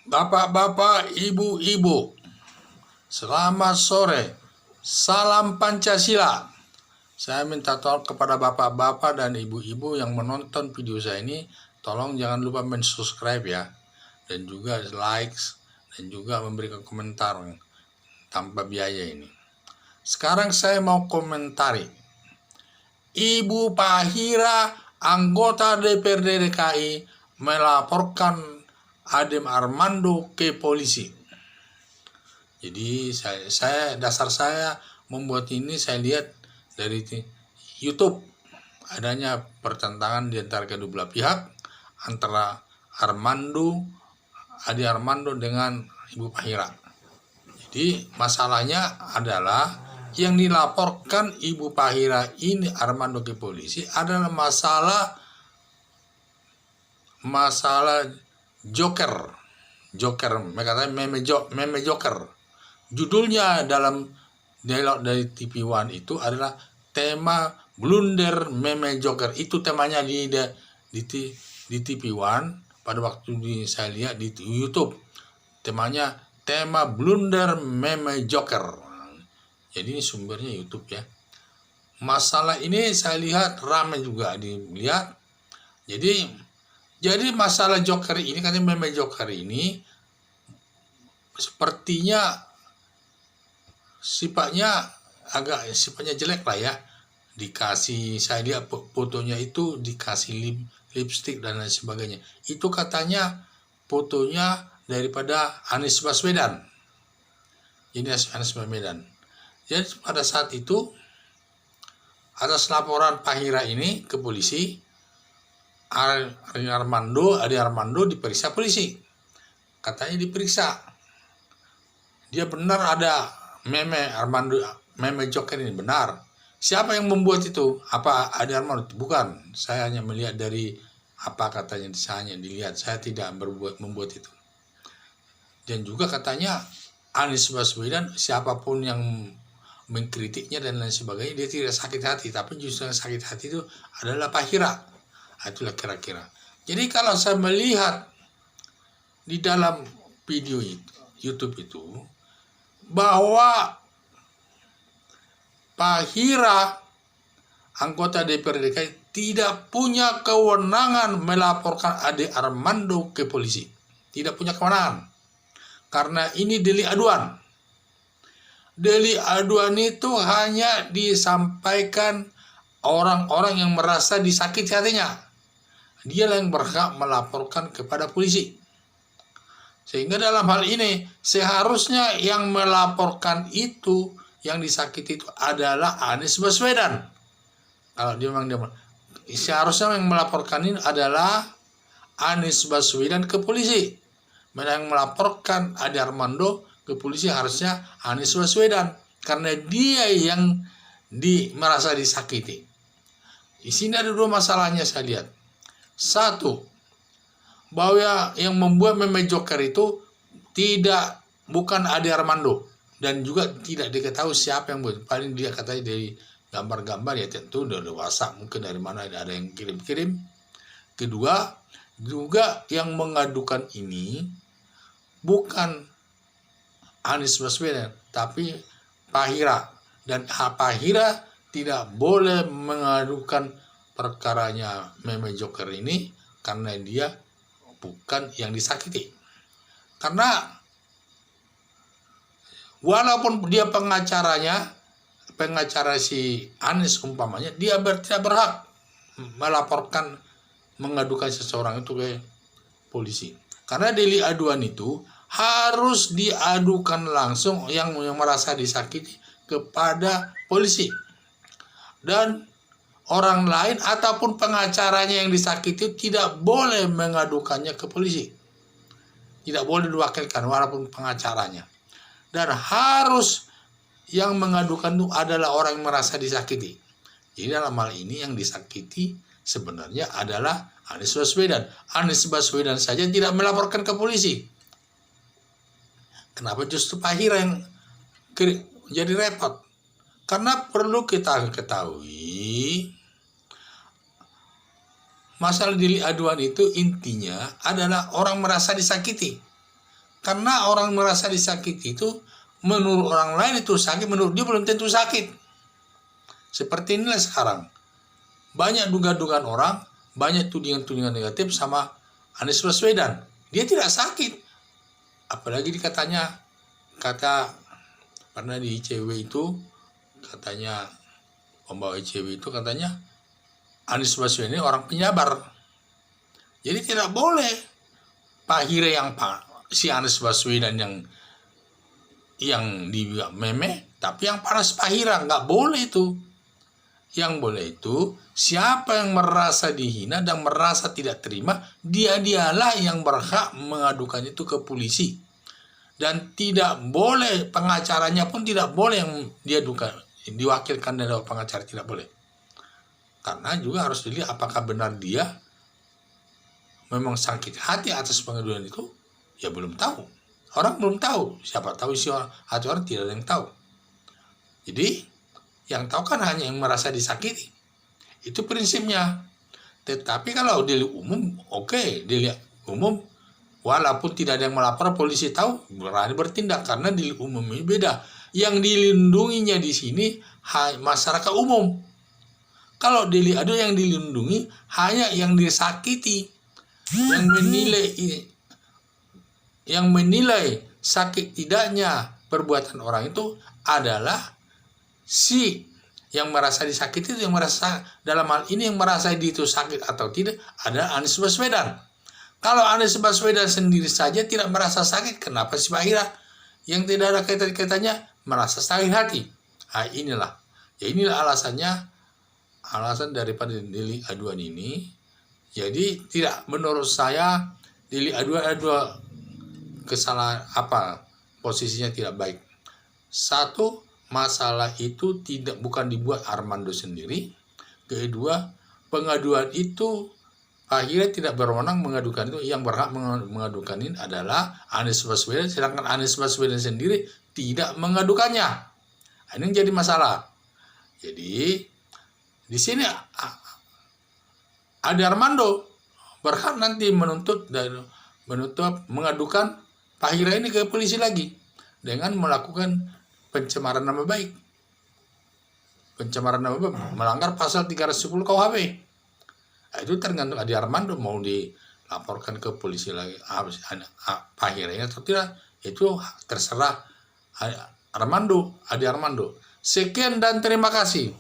Bapak-bapak, ibu-ibu, selamat sore. Salam Pancasila. Saya minta tolong kepada bapak-bapak dan ibu-ibu yang menonton video saya ini, tolong jangan lupa subscribe ya, dan juga likes, dan juga memberikan komentar tanpa biaya ini. Sekarang saya mau komentari. Ibu Pahira, anggota DPRD DKI, melaporkan Adem Armando ke polisi. Jadi dasar saya membuat ini, saya lihat dari YouTube adanya pertentangan di antara kedua belah pihak, antara Ade Armando dengan Ibu Pahira. Jadi masalahnya adalah yang dilaporkan Ibu Pahira ini Armando ke polisi adalah masalah Joker, meme Joker. Judulnya dalam dialog dari TV One itu adalah tema blunder meme Joker. Itu temanya di TV One pada waktu saya lihat di YouTube. Temanya tema blunder meme Joker. Jadi ini sumbernya YouTube ya. Masalah ini saya lihat ramai juga dilihat. Jadi masalah Joker ini, katanya meme Joker ini sepertinya sifatnya jelek lah ya. Dikasih, saya lihat fotonya itu dikasih lipstick dan lain sebagainya. Itu katanya fotonya daripada Anies Baswedan. Ini Anies Baswedan. Jadi pada saat itu atas laporan Pahira ini ke polisi, Ade Armando diperiksa polisi. Katanya diperiksa. Dia benar ada meme Joker ini benar. Siapa yang membuat itu? Apa Ade Armando? Bukan. Saya hanya melihat dari apa katanya, saya hanya dilihat. Saya tidak membuat itu. Dan juga katanya Anies Baswedan, siapapun yang mengkritiknya dan lain sebagainya, dia tidak sakit hati, tapi justru yang sakit hati itu adalah Pahira. Itulah kira-kira. Jadi kalau saya melihat di dalam video itu, YouTube itu, bahwa Pahira, anggota DPRD DKI, tidak punya kewenangan melaporkan Ade Armando ke polisi. Tidak punya kewenangan. Karena ini delik aduan. Delik aduan itu hanya disampaikan orang-orang yang merasa disakiti hatinya. Dialah yang berhak melaporkan kepada polisi. Sehingga dalam hal ini seharusnya yang melaporkan itu, yang disakiti itu adalah Anies Baswedan. Kalau seharusnya yang melaporkan ini adalah Anies Baswedan ke polisi. Yang melaporkan Ade Armando ke polisi harusnya Anies Baswedan, karena dia yang merasa disakiti. Di sini ada dua masalahnya saya lihat. Satu, bahwa yang membuat meme Joker itu bukan Ade Armando, dan juga tidak diketahui siapa yang buat. Paling dia katanya dari gambar-gambar, ya tentu dari WhatsApp, mungkin dari mana ada yang kirim-kirim. Kedua, juga yang mengadukan ini bukan Anies Baswedan, tapi Pahira. Dan Pahira tidak boleh mengadukan perkaranya meme Joker ini karena dia bukan yang disakiti. Karena walaupun dia pengacara si Anies umpamanya, dia tidak berhak melaporkan, mengadukan seseorang itu ke polisi. Karena delik aduan itu harus diadukan langsung yang merasa disakiti kepada polisi. Dan orang lain ataupun pengacaranya yang disakiti tidak boleh mengadukannya ke polisi. Tidak boleh diwakilkan walaupun pengacaranya. Dan harus yang mengadukan itu adalah orang yang merasa disakiti. Jadi dalam hal ini yang disakiti sebenarnya adalah Anies Baswedan. Anies Baswedan saja tidak melaporkan ke polisi. Kenapa justru Pahira yang jadi repot? Karena perlu kita ketahui, masalah delik aduan itu intinya adalah orang merasa disakiti. Karena orang merasa disakiti itu, menurut orang lain itu sakit, menurut dia belum tentu sakit. Seperti inilah sekarang. Banyak duga-dugaan orang, banyak tudingan-tudingan negatif sama Anies Baswedan. Dia tidak sakit. Apalagi dikatanya, pernah di ICW itu, katanya pembawa ICW itu katanya Anies Baswedan ini orang penyabar. Jadi tidak boleh Pak Hire si Anies Baswedan yang dibilang meme, tapi yang panas Pak Hira, nggak boleh itu. Yang boleh itu siapa yang merasa dihina dan merasa tidak terima, dialah yang berhak mengadukan itu ke polisi. Dan tidak boleh, pengacaranya pun tidak boleh yang diwakilkan dari pengacara, tidak boleh. Karena juga harus dilihat apakah benar dia memang sakit hati atas pengaduan itu, ya belum tahu. Orang belum tahu, siapa tahu isi hati orang, tidak ada yang tahu. Jadi yang tahu kan hanya yang merasa disakiti. Itu prinsipnya. Tetapi kalau delik umum, oke, delik umum walaupun tidak ada yang melapor, polisi tahu, berani bertindak karena delik umum ini beda. Yang dilindunginya di sini masyarakat umum. Kalau delik aduan yang dilindungi hanya yang disakiti. Yang menilai sakit tidaknya perbuatan orang itu adalah si yang merasa disakiti, itu yang merasa, dalam hal ini yang merasa itu sakit atau tidak adalah Anies Baswedan. Kalau Anies Baswedan sendiri saja tidak merasa sakit, kenapa si Pak Hira yang tidak ada kaitan-kaitannya merasa sakit hati? Nah, inilah alasan daripada delik aduan ini. Jadi tidak, menurut saya delik aduan kesalahan posisinya tidak baik. Satu, masalah itu bukan dibuat Armando sendiri. Kedua, pengaduan itu Pak Hira tidak berwenang mengadukan itu. Yang berhak mengadukan ini adalah Anies Baswedan, sedangkan Anies Baswedan sendiri tidak mengadukannya. Ini yang jadi masalah. Jadi di sini Ade Armando berhak nanti mengadukan Pak Hira ini ke polisi lagi dengan melakukan pencemaran nama baik. Pencemaran nama baik melanggar pasal 310 KUHP. Nah, itu tergantung Ade Armando mau dilaporkan ke polisi lagi Pak Hira atau tidak. Itu terserah Ade Armando. Sekian dan terima kasih.